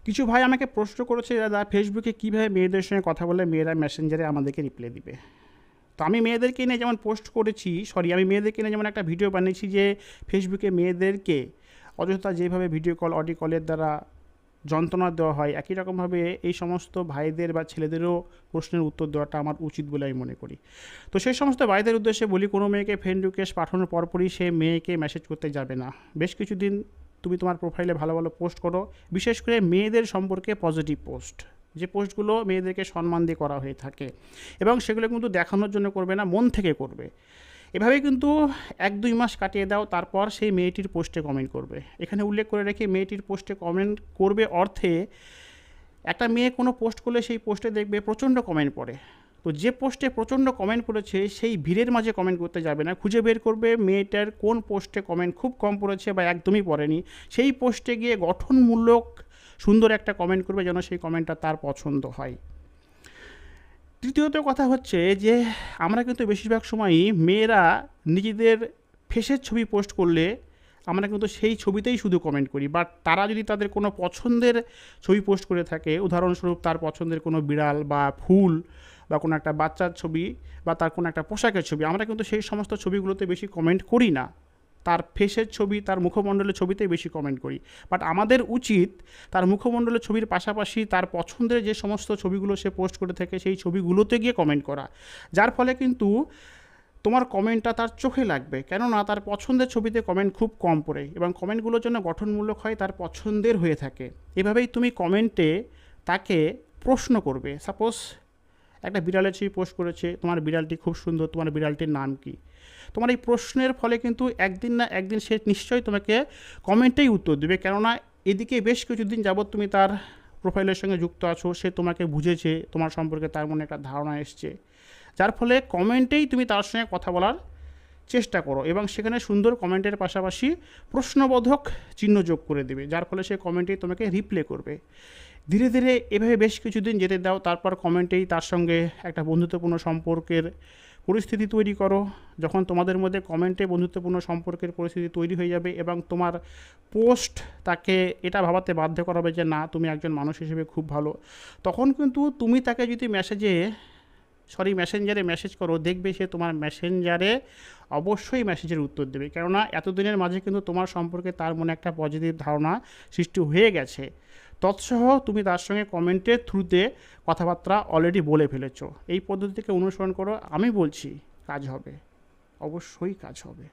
কিছু ভাই আমাকে প্রশ্ন করেছে, দাদা ফেসবুকে কীভাবে মেয়েদের সঙ্গে কথা বলে মেয়েরা মেসেঞ্জারে আমাদেরকে রিপ্লাই দিবে। তো আমি মেয়েদেরকে নিয়ে যেমন পোস্ট করেছি, আমি মেয়েদেরকে নিয়ে যেমন একটা ভিডিও বানিয়েছি যে ফেসবুকে মেয়েদেরকে অযথা যেভাবে ভিডিও কল অডিও কলের দ্বারা যন্ত্রণা দেওয়া হয়, একই রকমভাবে এই সমস্ত ভাইদের বা ছেলেদেরও প্রশ্নের উত্তর দেওয়াটা আমার উচিত বলে আমি মনে করি। তো সেই সমস্ত ভাইদের উদ্দেশ্যে বলি, কোনো মেয়েকে ফ্রেন্ড রিকোয়েস্ট পাঠানোর পরপরই সে মেয়েকে মেসেজ করতে যাবে না। বেশ কিছুদিন তুমি তোমার প্রোফাইলে ভালো ভালো পোস্ট করো, বিশেষ করে মেয়েদের সম্পর্কে পজিটিভ পোস্ট, যে পোস্টগুলো মেয়েদেরকে সম্মান দিয়ে করা হয়ে থাকে, এবং সেগুলো কিন্তু দেখানোর জন্য করবে না, মন থেকে করবে। এভাবেই কিন্তু 1-2 মাস কাটিয়ে দাও, তারপর সেই মেয়েটির পোস্টে কমেন্ট করবে। এখানে উল্লেখ করে রেখে, মেয়েটির পোস্টে কমেন্ট করবে অর্থে, একটা মেয়ে কোনো পোস্ট করলে সেই পোস্টে দেখবে প্রচণ্ড কমেন্ট পড়ে। তো যে পোস্টে প্রচণ্ড কমেন্ট পড়েছে সেই ভিড়ের মাঝে কমেন্ট করতে যাবে না, খুঁজে বের করবে মেয়েটার কোন পোস্টে কমেন্ট খুব কম পড়েছে বা একদমই পড়েনি, সেই পোস্টে গিয়ে গঠনমূলক সুন্দর একটা কমেন্ট করবে, যেন সেই কমেন্টটা তার পছন্দ হয়। তৃতীয়ত কথা হচ্ছে যে, আমরা কিন্তু বেশিরভাগ সময়ই মেয়েরা নিজেদের ফেসের ছবি পোস্ট করলে আমরা কিন্তু সেই ছবিতেই শুধু কমেন্ট করি, বাট তারা যদি তাদের কোনো পছন্দের ছবি পোস্ট করে থাকে, উদাহরণস্বরূপ তার পছন্দের কোনো বিড়াল বা ফুল বা কোনো একটা বাচ্চার ছবি বা তার কোনো একটা পোশাকের ছবি, আমরা কিন্তু সেই সমস্ত ছবিগুলোতে বেশি কমেন্ট করি না, তার ফেসের ছবি, তার মুখমণ্ডলের ছবিতেই বেশি কমেন্ট করি। বাট আমাদের উচিত তার মুখমণ্ডলের ছবির পাশাপাশি তার পছন্দের যে সমস্ত ছবিগুলো সে পোস্ট করে থাকে সেই ছবিগুলোতে গিয়ে কমেন্ট করা, যার ফলে কিন্তু তোমার কমেন্টটা তার চোখে লাগবে, কেননা তার পছন্দের ছবিতে কমেন্ট খুব কম পড়ে এবং কমেন্টগুলোর জন্য গঠনমূলক হয়, তার পছন্দের হয়ে থাকে। এভাবেই তুমি কমেন্টে তাকে প্রশ্ন করবে। সাপোজ একটা বিড়ালের ছবি পোস্ট করেছে, তোমার বিড়ালটি খুব সুন্দর, তোমার বিড়ালটির নাম কি? তোমার এই প্রশ্নের ফলে কিন্তু একদিন না একদিন সে নিশ্চয়ই তোমাকে কমেন্টেই উত্তর দেবে, কেননা এদিকে বেশ কিছুদিন যাবৎ তুমি তার প্রোফাইলের সঙ্গে যুক্ত আছো, সে তোমাকে বুঝেছে, তোমার সম্পর্কে তার মনে একটা ধারণা এসছে, যার ফলে কমেন্টেই তুমি তার সঙ্গে কথা বলার চেষ্টা করো এবং সেখানে সুন্দর কমেন্টের পাশাপাশি প্রশ্নবোধক চিহ্ন যোগ করে দেবে, যার ফলে সে কমেন্টেই তোমাকে রিপ্লাই করবে। ধীরে ধীরে এভাবে বেশ কিছুদিন যেতে দাও, তারপর কমেন্টেই তার সঙ্গে একটা বন্ধুত্বপূর্ণ সম্পর্কের পরিস্থিতি তৈরি করো। যখন তোমাদের মধ্যে কমেন্টে বন্ধুত্বপূর্ণ সম্পর্কের পরিস্থিতি তৈরি হয়ে যাবে এবং তোমার পোস্ট তাকে এটা ভাবাতে বাধ্য করাবে যে না, তুমি একজন মানুষ হিসেবে খুব ভালো, তখন কিন্তু তুমি তাকে যদি মেসেঞ্জারে মেসেজ করো, দেখবে সে তোমার মেসেঞ্জারে অবশ্যই মেসেজের উত্তর দেবে, কেননা এতদিনের মাঝে কিন্তু তোমার সম্পর্কে তার মনে একটা পজিটিভ ধারণা সৃষ্টি হয়ে গেছে। তৎসহ তুমি তার সঙ্গে কমেন্টের থ্রুতে কথাবার্তা অলরেডি বলে ফেলেছো। এই পদ্ধতিকে অনুসরণ করো, আমি বলছি কাজ হবে, অবশ্যই কাজ হবে।